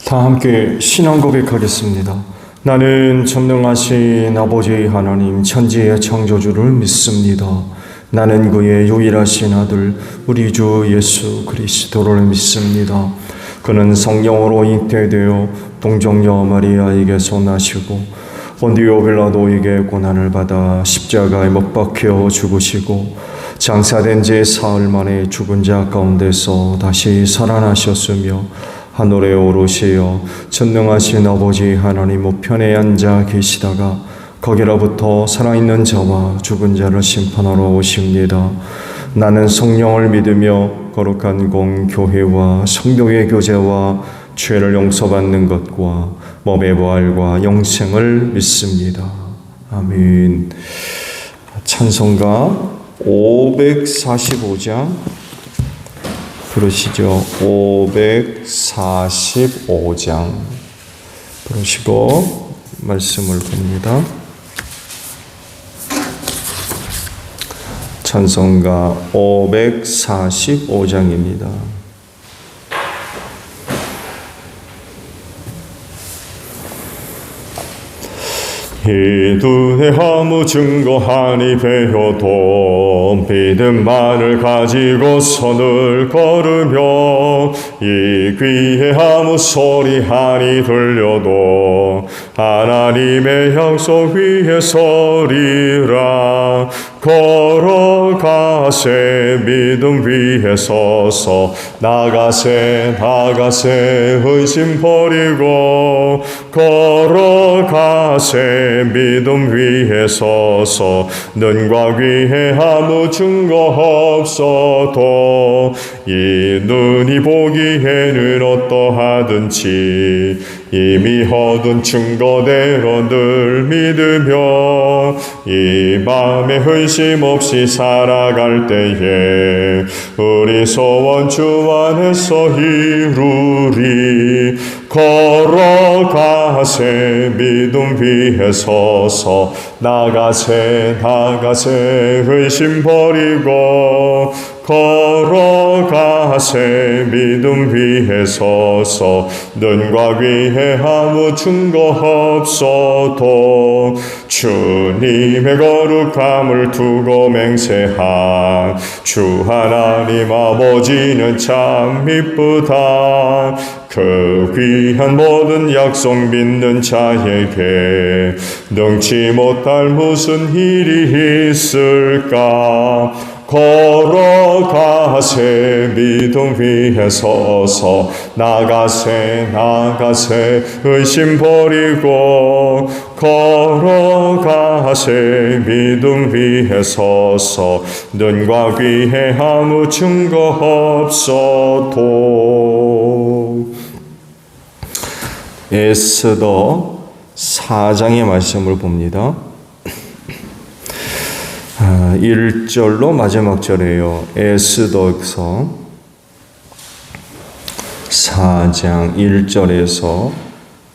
다 함께 신앙 고백하겠습니다. 나는 전능하신 아버지 하나님 천지의 창조주를 믿습니다. 나는 그의 유일하신 아들 우리 주 예수 그리스도를 믿습니다. 그는 성령으로 잉태되어 동정녀 마리아에게서 나시고 본디오 빌라도에게 고난을 받아 십자가에 못 박혀 죽으시고 장사된 지 사흘 만에 죽은 자 가운데서 다시 살아나셨으며 하늘에 오르시어 전능하신 아버지 하나님 우편에 앉아 계시다가 거기로부터 살아있는 자와 죽은 자를 심판하러 오십니다. 나는 성령을 믿으며 거룩한 공교회와 성도의 교제와 죄를 용서받는 것과 몸의 부활과 영생을 믿습니다. 아멘. 찬송가 545장 부르시죠. 545장 부르시고 말씀을 봅니다. 찬송가 545장입니다. 이두에 아무 증거하니 배워도 믿음만을 가지고 선을 걸으며 이 귀에 아무 소리 하니 들려도 하나님의 약속 위에 서리라. 걸어가세 믿음 위에 서서 나가세 의심 버리고 걸어가세 믿음 위에 서서 눈과 귀에 아무 증거 없어도 이 눈이 보기에는 어떠하든지 이미 얻은 증거대로 늘 믿으며 이 맘에 의심 없이 살아갈 때에 우리 소원 주 안에서 이루리. 걸어가세 믿음 위에 서서 나가세 의심 버리고 걸어가세 믿음 위에 서서 눈과 귀에 아무 증거 없어도 주님의 거룩함을 두고 맹세한 주 하나님 아버지는 참 미쁘다. 그 귀한 모든 약속 믿는 자에게 능치 못할 무슨 일이 있을까. 걸어가세 믿음 위에 서서 나가세 의심 버리고 걸어가세 믿음 위에 서서 눈과 귀에 아무 증거 없어도. 에스더 4장의 말씀을 봅니다. 1절로 마지막 절이에요. 에스더서 4장 1절에서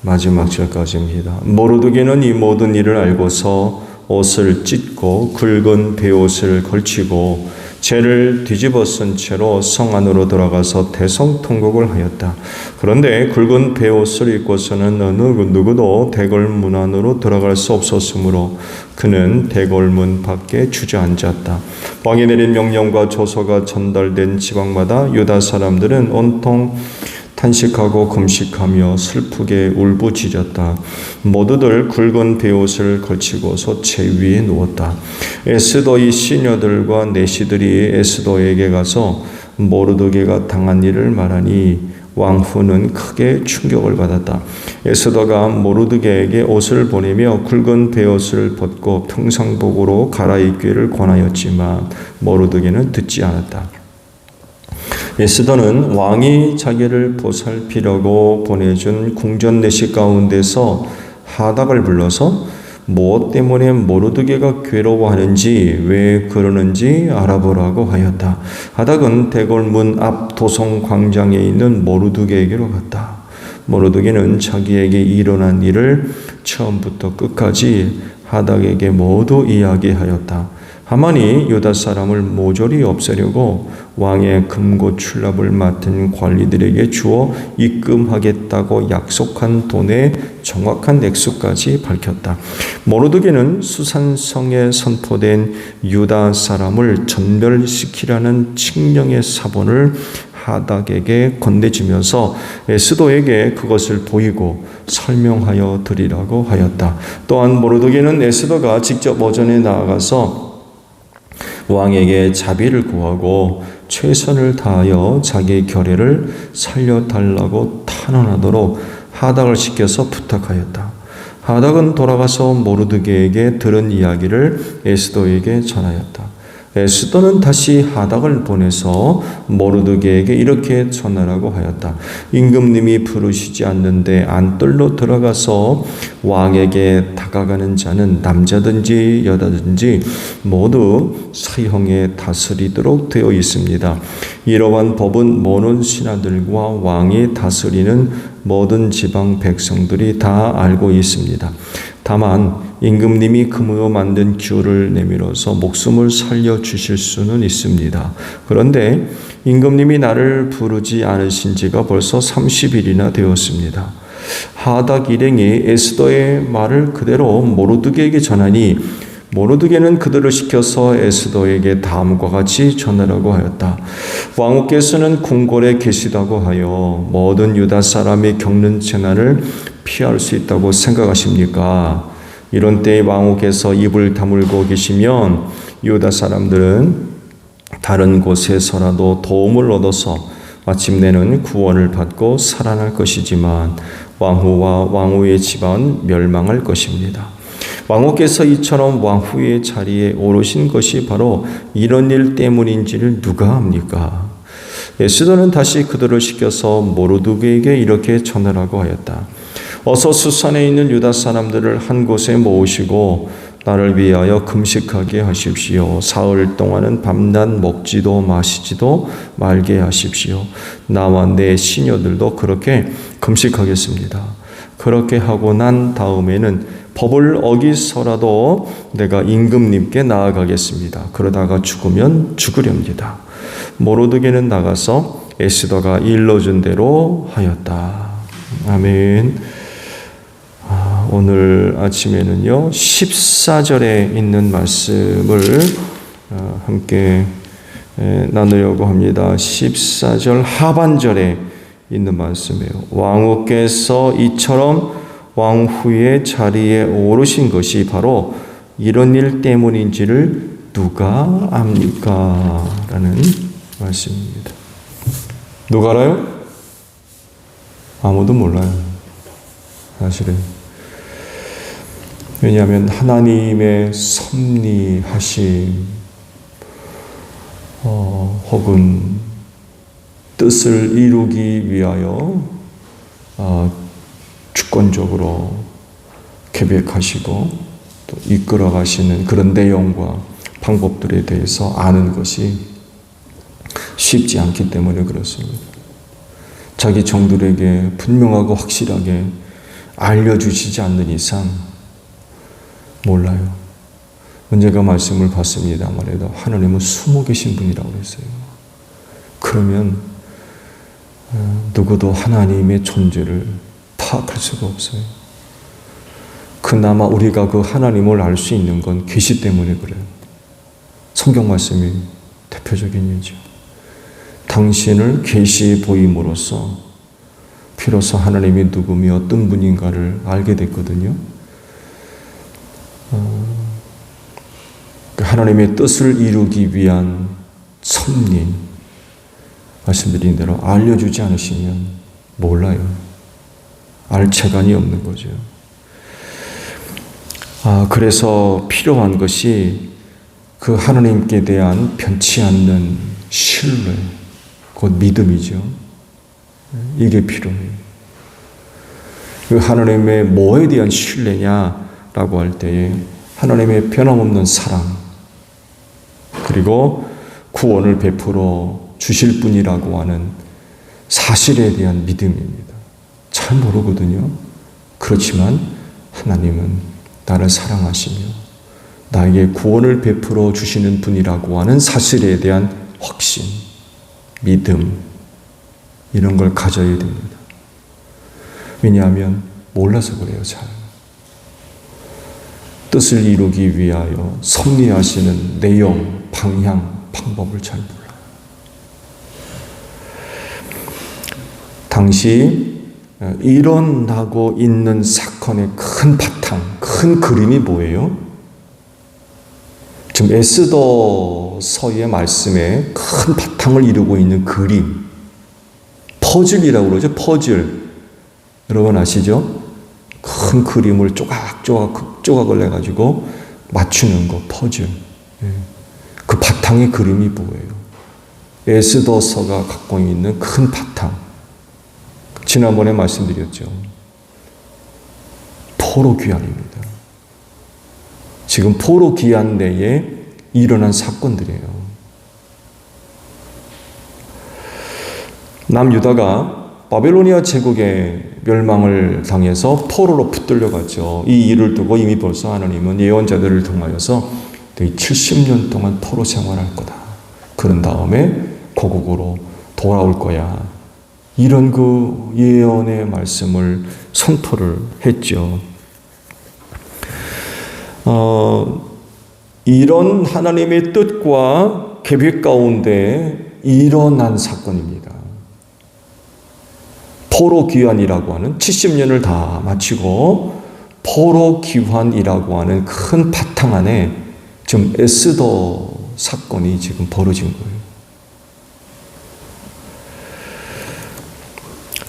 마지막 절까지입니다. 모르드게는 이 모든 일을 알고서 옷을 찢고 굵은 베옷을 걸치고 죄를 뒤집어 쓴 채로 성 안으로 들어가서 대성통곡을 하였다. 그런데 굵은 베옷을 입고서는 어느 누구도 대궐문 안으로 들어갈 수 없었으므로 그는 대궐문 밖에 주저앉았다. 왕이 내린 명령과 조서가 전달된 지방마다 유다 사람들은 온통 탄식하고 금식하며 슬프게 울부짖었다. 모두들 굵은 베옷을 걸치고서 채 위에 누웠다. 에스더의 시녀들과 내시들이 에스더에게 가서 모르드게가 당한 일을 말하니 왕후는 크게 충격을 받았다. 에스더가 모르드게에게 옷을 보내며 굵은 베옷을 벗고 평상복으로 갈아입기를 권하였지만 모르드게는 듣지 않았다. 에스더는 왕이 자기를 보살피려고 보내준 궁전 내식 가운데서 하닥을 불러서 무엇 때문에 모르드게가 괴로워하는지 왜 그러는지 알아보라고 하였다. 하닥은 대궐문 앞 도성 광장에 있는 모르드게에게로 갔다. 모르드게는 자기에게 일어난 일을 처음부터 끝까지 하닥에게 모두 이야기하였다. 하만이 유다 사람을 모조리 없애려고 왕의 금고 출납을 맡은 관리들에게 주어 입금하겠다고 약속한 돈의 정확한 액수까지 밝혔다. 모르드게는 수산성에 선포된 유다 사람을 전멸시키라는 칙령의 사본을 하닥에게 건네주면서 에스더에게 그것을 보이고 설명하여 드리라고 하였다. 또한 모르드게는 에스더가 직접 오전에 나아가서 왕에게 자비를 구하고 최선을 다하여 자기 결례를 살려달라고 탄원하도록 하닥을 시켜서 부탁하였다. 하닥은 돌아가서 모르드게에게 들은 이야기를 에스더에게 전하였다. 에스더는 다시 하닥을 보내서 모르드게에게 이렇게 전하라고 하였다. 임금님이 부르시지 않는데 안뜰로 들어가서 왕에게 다가가는 자는 남자든지 여자든지 모두 사형에 다스리도록 되어 있습니다. 이러한 법은 모든 신하들과 왕이 다스리는 모든 지방 백성들이 다 알고 있습니다. 다만 임금님이 금으로 만든 규를 내밀어서 목숨을 살려주실 수는 있습니다. 그런데 임금님이 나를 부르지 않으신 지가 벌써 30일이나 되었습니다. 하닥 일행이 에스더의 말을 그대로 모르드게에게 전하니 모르드게는 그들을 시켜서 에스더에게 다음과 같이 전하라고 하였다. 왕후께서는 궁궐에 계시다고 하여 모든 유다 사람이 겪는 재난을 피할 수 있다고 생각하십니까? 이런 때에 왕후께서 입을 다물고 계시면 유다 사람들은 다른 곳에서라도 도움을 얻어서 마침내는 구원을 받고 살아날 것이지만 왕후와 왕후의 집안은 멸망할 것입니다. 왕후께서 이처럼 왕후의 자리에 오르신 것이 바로 이런 일 때문인지를 누가 압니까? 에스더는 다시 그들을 시켜서 모르드게에게 이렇게 전하라고 하였다. 어서 수산에 있는 유다 사람들을 한 곳에 모으시고 나를 위하여 금식하게 하십시오. 사흘 동안은 밤낮 먹지도 마시지도 말게 하십시오. 나와 내 시녀들도 그렇게 금식하겠습니다. 그렇게 하고 난 다음에는 법을 어기서라도 내가 임금님께 나아가겠습니다. 그러다가 죽으면 죽으렵니다. 모르드게는 나가서 에스더가 일러준 대로 하였다. 아멘. 오늘 아침에는요 14절에 있는 말씀을 함께 나누려고 합니다. 14절 하반절에 있는 말씀이에요. 왕후께서 이처럼 왕후의 자리에 오르신 것이 바로 이런 일 때문인지를 누가 압니까? 라는 말씀입니다. 누가 알아요? 아무도 몰라요. 사실은. 왜냐하면 하나님의 섭리하심 혹은 뜻을 이루기 위하여 주권적으로 계획하시고 또 이끌어 가시는 그런 내용과 방법들에 대해서 아는 것이 쉽지 않기 때문에 그렇습니다. 자기 종들에게 분명하고 확실하게 알려주시지 않는 이상 몰라요. 언제가 말씀을 봤습니다만 해도 하나님은 숨어 계신 분이라고 했어요. 그러면 누구도 하나님의 존재를 파악할 수가 없어요. 그나마 우리가 그 하나님을 알 수 있는 건 계시 때문에 그래요. 성경 말씀이 대표적인 예죠. 당신을 계시해 보임으로써 비로소 하나님이 누구며 어떤 분인가를 알게 됐거든요. 하나님의 뜻을 이루기 위한 섭리, 말씀드린 대로 알려주지 않으시면 몰라요. 알 재간이 없는 거죠. 그래서 필요한 것이 그 하나님께 대한 변치 않는 신뢰, 곧 믿음이죠. 이게 필요해요. 그 하나님의 뭐에 대한 신뢰냐라고 할 때에 하나님의 변함없는 사랑, 그리고 구원을 베풀어 주실 분이라고 하는 사실에 대한 믿음입니다. 잘 모르거든요. 그렇지만 하나님은 나를 사랑하시며 나에게 구원을 베풀어 주시는 분이라고 하는 사실에 대한 확신, 믿음, 이런 걸 가져야 됩니다. 왜냐하면 몰라서 그래요, 잘. 뜻을 이루기 위하여 섭리하시는 내용, 방향, 방법을 잘 몰라요. 당시 일어나고 있는 사건의 큰 바탕, 큰 그림이 뭐예요? 지금 에스더서의 말씀에 큰 바탕을 이루고 있는 그림, 퍼즐이라고 그러죠. 퍼즐. 여러분 아시죠? 큰 그림을 조각조각 극조각을 내가지고 맞추는 거, 퍼즐. 그 바탕의 그림이 뭐예요? 에스더서가 갖고 있는 큰 바탕. 지난번에 말씀드렸죠. 포로 귀환입니다. 지금 포로 귀환 내에 일어난 사건들이에요. 남유다가 바벨로니아 제국의 멸망을 당해서 포로로 붙들려갔죠. 이 일을 두고 이미 벌써 하나님은 예언자들을 통하여서 70년 동안 포로 생활할 거다. 그런 다음에 고국으로 돌아올 거야. 이런 그 예언의 말씀을 선포를 했죠. 이런 하나님의 뜻과 계획 가운데 일어난 사건입니다. 포로 귀환이라고 하는 70년을 다 마치고 포로 귀환이라고 하는 큰 바탕 안에 지금 에스더 사건이 지금 벌어진 거예요.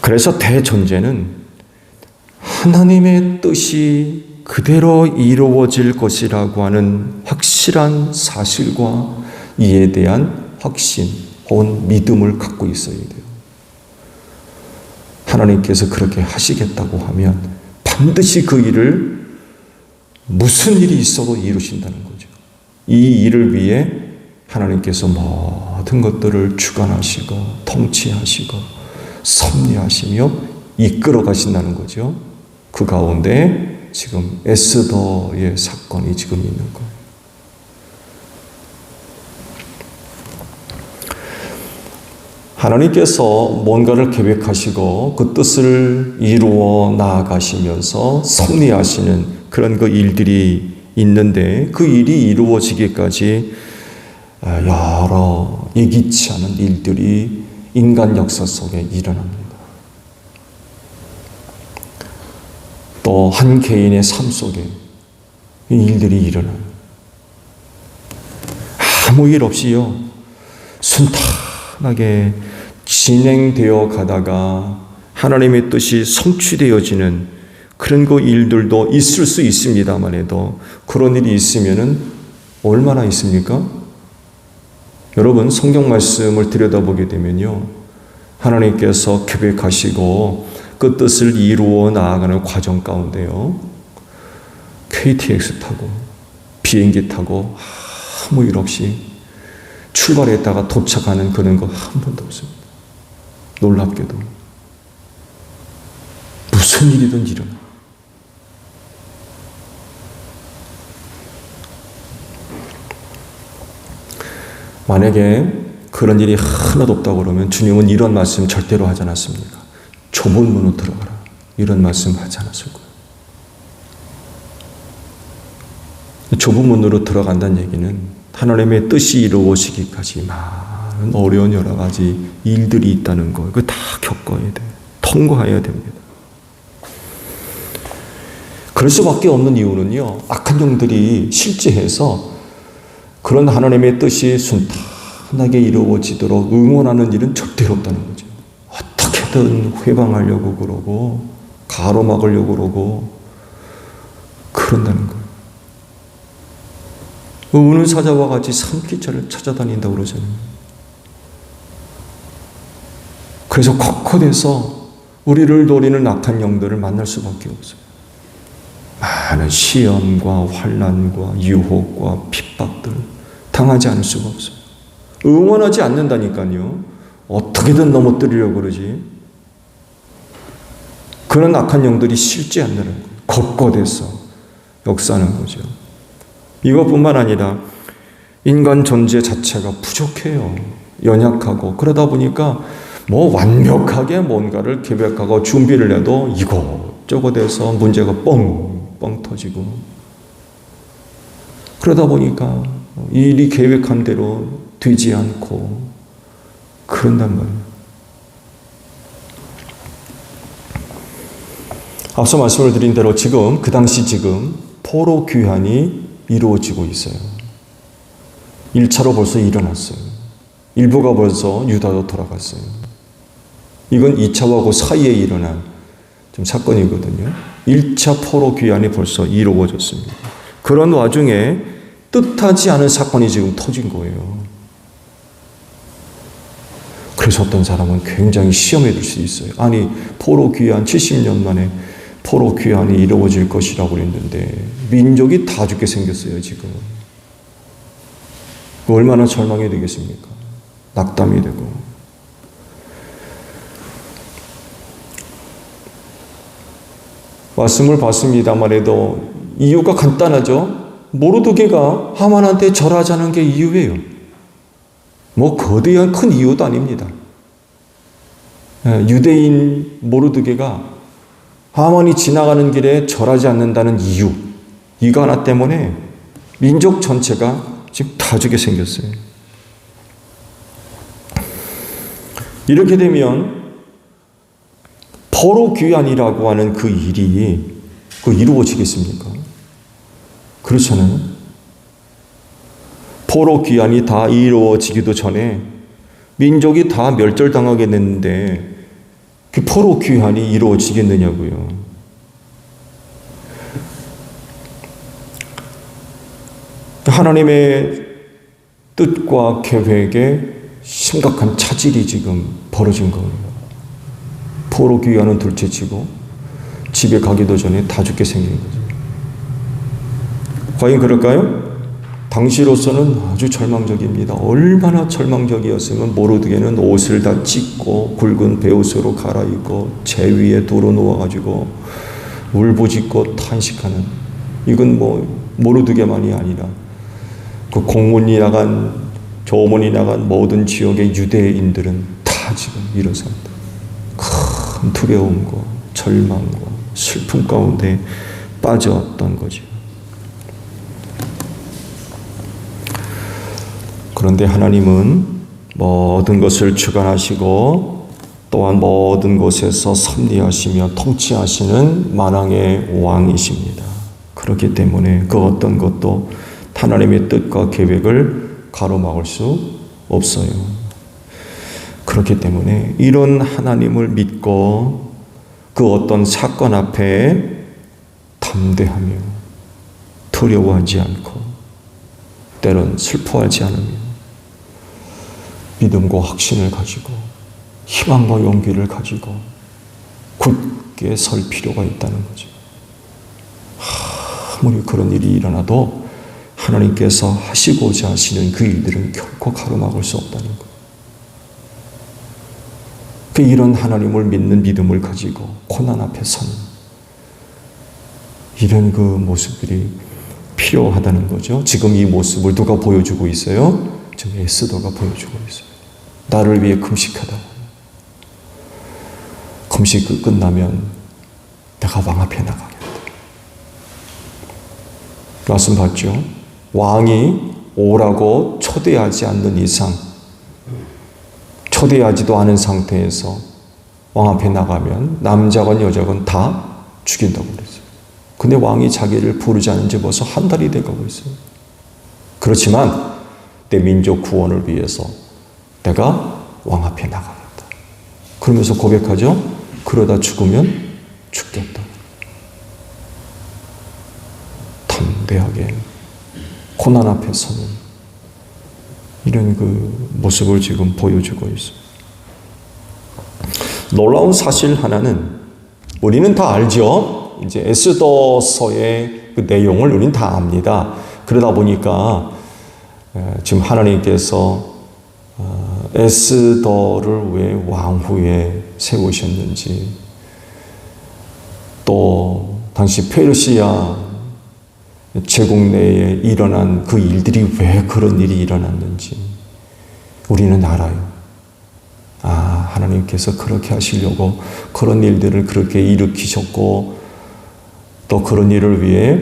그래서 대전제는 하나님의 뜻이 그대로 이루어질 것이라고 하는 확실한 사실과 이에 대한 확신 혹은 믿음을 갖고 있어야 돼요. 하나님께서 그렇게 하시겠다고 하면 반드시 그 일을 무슨 일이 있어도 이루신다는 거죠. 이 일을 위해 하나님께서 모든 것들을 주관하시고 통치하시고 섭리하시며 이끌어 가신다는 거죠. 그 가운데 지금 에스더의 사건이 지금 있는 거예요. 하나님께서 뭔가를 계획하시고 그 뜻을 이루어 나아가시면서 섭리하시는 그런 그 일들이 있는데 그 일이 이루어지기까지 여러 예기치 않은 일들이 인간 역사 속에 일어납니다. 또 한 개인의 삶 속에 이 일들이 일어나요. 아무 일 없이요, 순탄하게 진행되어 가다가 하나님의 뜻이 성취되어지는 그런 그 일들도 있을 수 있습니다만 해도 그런 일이 있으면은 얼마나 있습니까? 여러분 성경 말씀을 들여다보게 되면요, 하나님께서 계획하시고 그 뜻을 이루어 나아가는 과정 가운데요, KTX 타고 비행기 타고 아무 일 없이 출발했다가 도착하는 그런 거 한 번도 없습니다. 놀랍게도 무슨 일이든 일어나. 만약에 그런 일이 하나도 없다고 그러면 주님은 이런 말씀 절대로 하지 않았습니까? 좁은 문으로 들어가라, 이런 말씀 하지 않았을 거예요. 좁은 문으로 들어간다는 얘기는 하나님의 뜻이 이루어지기까지 많은 어려운 여러 가지 일들이 있다는 거, 그거 다 겪어야 돼요. 통과해야 됩니다. 그럴 수밖에 없는 이유는요, 악한 영들이 실제해서 그런 하나님의 뜻이 순탄하게 이루어지도록 응원하는 일은 절대로 없다는 거죠. 어떻게든 회방하려고 그러고 가로막으려고 그러고 그런다는 거예요. 우는 사자와 같이 산기차를 찾아다닌다고 그러잖아요. 그래서 곳곳에서 우리를 노리는 악한 영들을 만날 수밖에 없어요. 많은 시험과 환난과 유혹과 핍박들 당하지 않을 수가 없어요. 응원하지 않는다니까요. 어떻게든 넘어뜨리려고 그러지. 그런 악한 영들이 실제 않는 거예요. 곳곳에서 역사하는 거죠. 이것뿐만 아니라 인간 존재 자체가 부족해요. 연약하고. 그러다 보니까 완벽하게 뭔가를 계획하고 준비를 해도 이것저것 해서 문제가 뻥뻥 터지고. 그러다 보니까 일이 계획한 대로 되지 않고 그런단 말이에요. 앞서 말씀을 드린 대로 그 당시 포로 귀환이 이루어지고 있어요. 1차로 벌써 일어났어요. 일부가 벌써 유다로 돌아갔어요. 이건 2차하고 사이에 일어난 사건이거든요. 1차 포로 귀환이 벌써 이루어졌습니다. 그런 와중에 뜻하지 않은 사건이 지금 터진 거예요. 그래서 어떤 사람은 굉장히 시험에 들 수 있어요. 아니, 포로 귀환 70년 만에 포로 귀환이 이루어질 것이라고 그랬는데 민족이 다 죽게 생겼어요, 지금. 얼마나 절망이 되겠습니까? 낙담이 되고. 말씀을 봤습니다만 해도 이유가 간단하죠. 모르드게가 하만한테 절하자는 게 이유예요. 거대한 큰 이유도 아닙니다. 유대인 모르드게가 하만이 지나가는 길에 절하지 않는다는 이유, 이거 하나 때문에 민족 전체가 지금 다 죽게 생겼어요. 이렇게 되면 포로 귀환이라고 하는 그 일이 이루어지겠습니까? 그렇잖아요. 포로 귀환이 다 이루어지기도 전에 민족이 다 멸절당하게 됐는데 그 포로 귀환이 이루어지겠느냐고요. 하나님의 뜻과 계획에 심각한 차질이 지금 벌어진 거예요. 포로 귀환은 둘째치고 집에 가기도 전에 다 죽게 생긴 거죠. 과연 그럴까요? 당시로서는 아주 절망적입니다. 얼마나 절망적이었으면 모르드게는 옷을 다 찢고 굵은 베옷으로 갈아입고 재 위에 도로 누워가지고 울부짖고 탄식하는, 이건 모르드게만이 아니라 그 공문이 나간, 조문이 나간 모든 지역의 유대인들은 다 지금 일어섭니다. 큰 두려움과 절망과 슬픔 가운데 빠졌던 거죠. 그런데 하나님은 모든 것을 주관하시고 또한 모든 곳에서 섭리하시며 통치하시는 만왕의 왕이십니다. 그렇기 때문에 그 어떤 것도 하나님의 뜻과 계획을 가로막을 수 없어요. 그렇기 때문에 이런 하나님을 믿고 그 어떤 사건 앞에 담대하며 두려워하지 않고 때론 슬퍼하지 않으며 믿음과 확신을 가지고 희망과 용기를 가지고 굳게 설 필요가 있다는 거죠. 아무리 그런 일이 일어나도 하나님께서 하시고자 하시는 그 일들은 결코 가로막을 수 없다는 거예요. 이런 하나님을 믿는 믿음을 가지고 고난 앞에 서는 이런 그 모습들이 필요하다는 거죠. 지금 이 모습을 누가 보여주고 있어요? 지금 에스더가 보여주고 있어요. 나를 위해 금식하다. 금식 끝나면 내가 왕 앞에 나가겠다. 말씀 봤죠? 왕이 오라고 초대하지 않는 이상, 초대하지도 않은 상태에서 왕 앞에 나가면 남자건 여자건 다 죽인다고 그랬어요. 근데 왕이 자기를 부르지 않은 지 벌써 한 달이 돼가고 있어요. 그렇지만 내 민족 구원을 위해서 내가 왕 앞에 나가겠다. 그러면서 고백하죠. 그러다 죽으면 죽겠다. 담대하게 고난 앞에 서는 이런 그 모습을 지금 보여주고 있어요. 놀라운 사실 하나는 우리는 다 알죠. 이제 에스더서의 그 내용을 우리는 다 압니다. 그러다 보니까 지금 하나님께서 에스더를 왜 왕후에 세우셨는지, 또 당시 페르시아 제국 내에 일어난 그 일들이 왜 그런 일이 일어났는지 우리는 알아요. 하나님께서 그렇게 하시려고 그런 일들을 그렇게 일으키셨고, 또 그런 일을 위해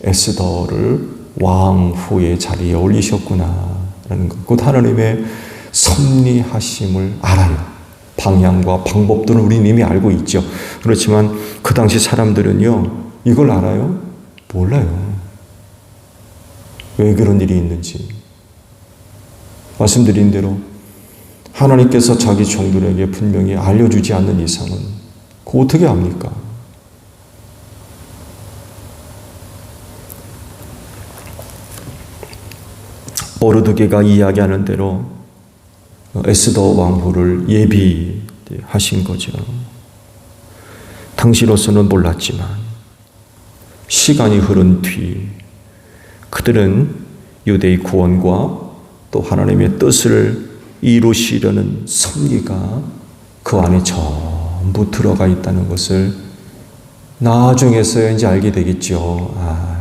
에스더를 왕후의 자리에 올리셨구나 라는 것, 곧 하나님의 섭리하심을 알아요. 방향과 방법들은 우리는 이미 알고 있죠. 그렇지만 그 당시 사람들은요, 이걸 알아요? 몰라요. 왜 그런 일이 있는지. 말씀드린 대로 하나님께서 자기 종들에게 분명히 알려주지 않는 이상은 그거 어떻게 압니까? 모르드게가 이야기하는 대로 에스더 왕후를 예비하신 거죠. 당시로서는 몰랐지만 시간이 흐른 뒤 그들은 유대의 구원과 또 하나님의 뜻을 이루시려는 섭리가 그 안에 전부 들어가 있다는 것을 나중에서야 이제 알게 되겠죠.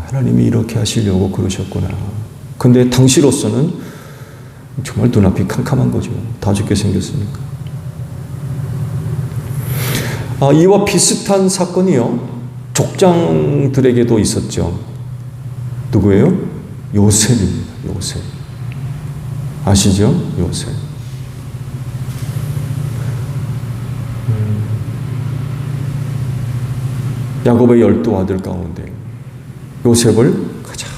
하나님이 이렇게 하시려고 그러셨구나. 근데 당시로서는 정말 눈앞이 캄캄한 거죠. 다 죽게 생겼으니까. 이와 비슷한 사건이요, 족장들에게도 있었죠. 누구예요? 요셉입니다. 요셉. 아시죠? 요셉. 야곱의 12아들 가운데 요셉을 가장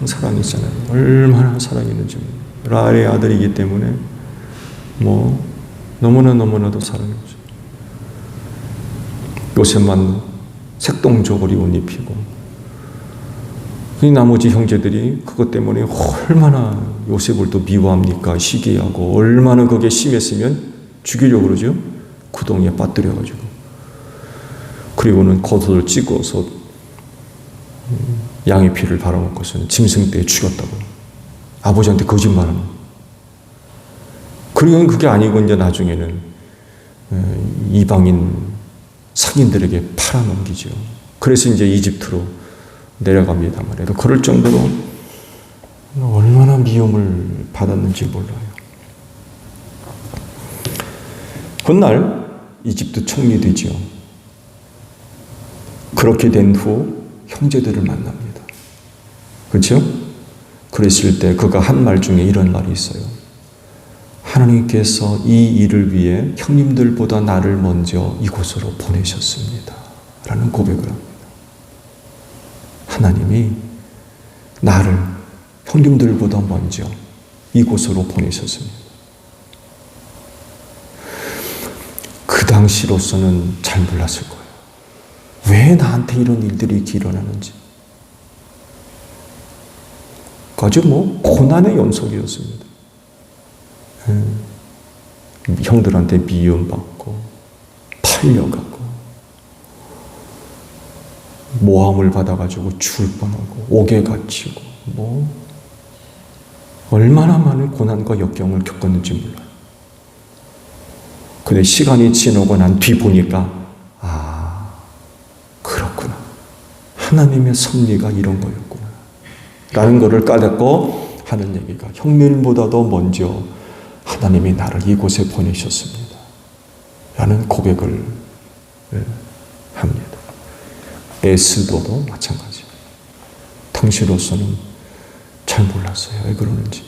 사랑했잖아요. 얼마나 사랑했는지. 라헬의 아들이기 때문에 너무나도 사랑했죠. 요셉만 색동저고리 옷 입히고, 이 나머지 형제들이 그것 때문에 얼마나 요셉을 또 미워합니까? 시기하고, 얼마나 그게 심했으면 죽이려고 그러죠. 구덩이에 빠뜨려가지고. 그리고는 겉옷을 찢어서 양의 피를 발라먹고서는 짐승떼에 죽였다고. 아버지한테 거짓말하는. 그리고는 그게 아니고 이제 나중에는 이방인 상인들에게 팔아넘기죠. 그래서 이제 이집트로 내려갑니다만 해도 그럴 정도로 얼마나 미움을 받았는지 몰라요. 훗날 이집트 총리되죠. 그렇게 된 후 형제들을 만납니다. 그렇죠? 그랬을 때 그가 한 말 중에 이런 말이 있어요. 하나님께서 이 일을 위해 형님들보다 나를 먼저 이곳으로 보내셨습니다. 라는 고백을 합니다. 하나님이 나를 형님들보다 먼저 이곳으로 보내셨습니다. 그 당시로서는 잘 몰랐을 거예요. 왜 나한테 이런 일들이 이렇게 일어나는지. 아주 고난의 연속이었습니다. 형들한테 미움받고, 팔려가고, 모함을 받아가지고 죽을 뻔하고, 옥에 갇히고, 얼마나 많은 고난과 역경을 겪었는지 몰라요. 근데 시간이 지나고 난 뒤 보니까, 그렇구나. 하나님의 섭리가 이런 거였구나. 라는 것을 깨닫고 하는 얘기가, 형님보다도 먼저 하나님이 나를 이곳에 보내셨습니다. 라는 고백을 합니다. 에스더도 마찬가지예요. 당시로서는 잘 몰랐어요. 왜 그러는지.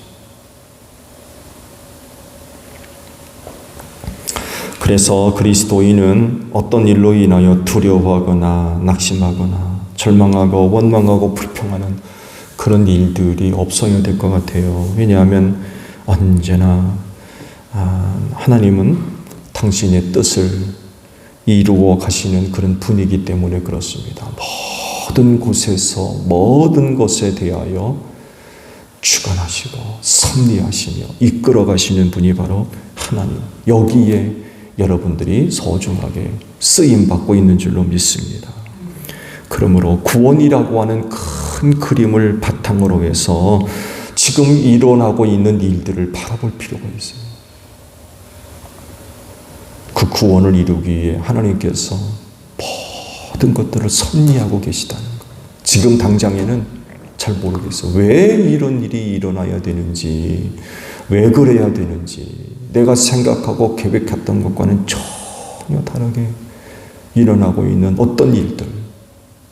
그래서 그리스도인은 어떤 일로 인하여 두려워하거나 낙심하거나 절망하고 원망하고 불평하는 그런 일들이 없어야 될 것 같아요. 왜냐하면 언제나 하나님은 당신의 뜻을 이루어 가시는 그런 분이기 때문에 그렇습니다. 모든 곳에서 모든 것에 대하여 주관하시고 섭리하시며 이끌어 가시는 분이 바로 하나님. 여기에 여러분들이 소중하게 쓰임받고 있는 줄로 믿습니다. 그러므로 구원이라고 하는 큰 그림을 바탕으로 해서 지금 일어나고 있는 일들을 바라볼 필요가 있어요. 그 구원을 이루기 위해 하나님께서 모든 것들을 섭리하고 계시다는 것. 지금 당장에는 잘 모르겠어. 왜 이런 일이 일어나야 되는지, 왜 그래야 되는지, 내가 생각하고 계획했던 것과는 전혀 다르게 일어나고 있는 어떤 일들,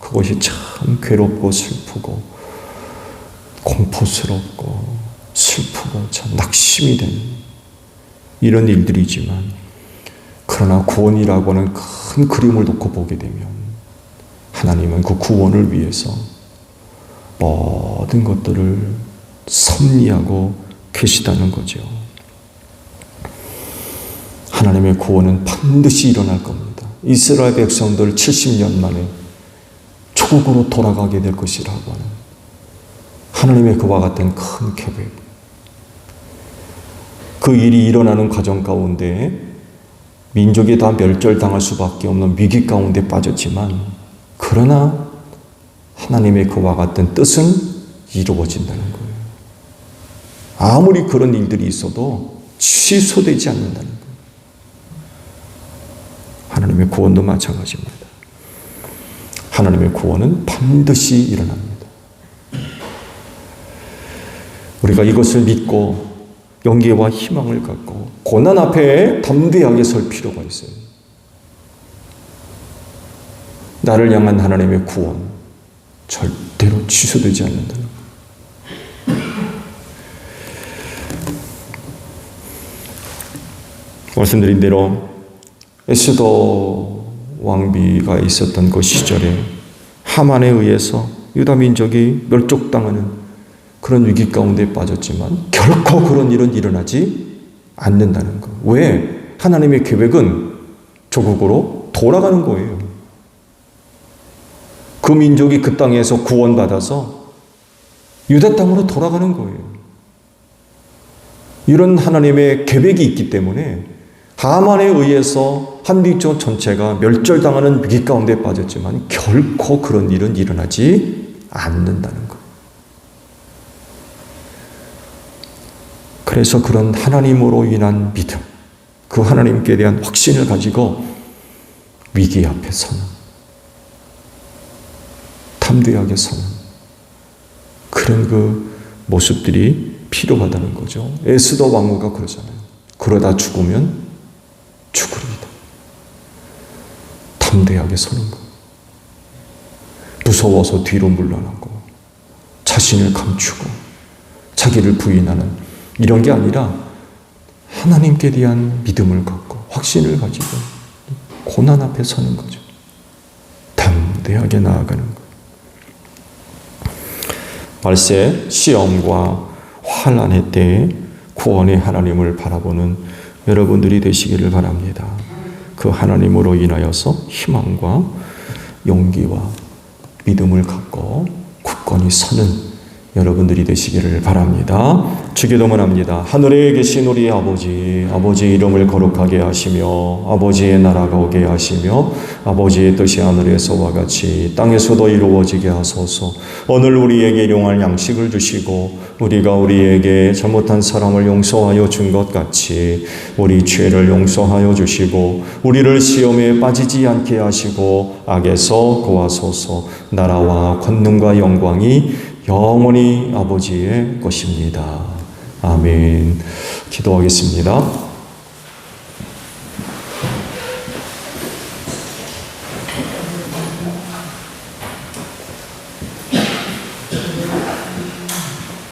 그것이 참 괴롭고 슬프고 공포스럽고 슬프고 참 낙심이 되는 이런 일들이지만, 그러나 구원이라고 하는 큰 그림을 놓고 보게 되면 하나님은 그 구원을 위해서 모든 것들을 섭리하고 계시다는 거죠. 하나님의 구원은 반드시 일어날 겁니다. 이스라엘 백성들 70년 만에 조국으로 돌아가게 될 것이라고 하는 하나님의 그와 같은 큰 계획, 그 일이 일어나는 과정 가운데 민족이 다 멸절당할 수밖에 없는 위기 가운데 빠졌지만, 그러나 하나님의 그와 같은 뜻은 이루어진다는 거예요. 아무리 그런 일들이 있어도 취소되지 않는다는 거예요. 하나님의 구원도 마찬가지입니다. 하나님의 구원은 반드시 일어납니다. 우리가 이것을 믿고 용기와 희망을 갖고 고난 앞에 담대하게 설 필요가 있어요. 나를 향한 하나님의 구원 절대로 취소되지 않는다는 거예요. 말씀드린 대로 에스더 왕비가 있었던 그 시절에 하만에 의해서 유다 민족이 멸족당하는 그런 위기 가운데 빠졌지만 결코 그런 일은 일어나지 않는다는 것. 왜? 하나님의 계획은 조국으로 돌아가는 거예요. 그 민족이 그 땅에서 구원받아서 유다 땅으로 돌아가는 거예요. 이런 하나님의 계획이 있기 때문에 하만에 의해서 한민족 전체가 멸절당하는 위기 가운데 빠졌지만 결코 그런 일은 일어나지 않는다는 것. 그래서 그런 하나님으로 인한 믿음, 그 하나님께 대한 확신을 가지고 위기 앞에 서는, 담대하게 서는 그런 그 모습들이 필요하다는 거죠. 에스더 왕후가 그러잖아요. 그러다 죽으면 죽으리이다. 담대하게 서는 것. 무서워서 뒤로 물러나고 자신을 감추고 자기를 부인하는 이런 게 아니라 하나님께 대한 믿음을 갖고 확신을 가지고 고난 앞에 서는 거죠. 담대하게 나아가는 것. 말세 시험과 환난의 때에 구원의 하나님을 바라보는 여러분들이 되시기를 바랍니다. 그 하나님으로 인하여서 희망과 용기와 믿음을 갖고 굳건히 서는 여러분들이 되시기를 바랍니다. 주기도문 합니다. 하늘에 계신 우리 아버지, 아버지의 이름을 거룩하게 하시며 아버지의 나라가 오게 하시며 아버지의 뜻이 하늘에서와 같이 땅에서도 이루어지게 하소서. 오늘 우리에게 일용할 양식을 주시고 우리가 우리에게 잘못한 사람을 용서하여 준 것 같이 우리 죄를 용서하여 주시고 우리를 시험에 빠지지 않게 하시고 악에서 구하소서. 나라와 권능과 영광이 영원히 아버지의 것입니다. 아멘. 기도하겠습니다.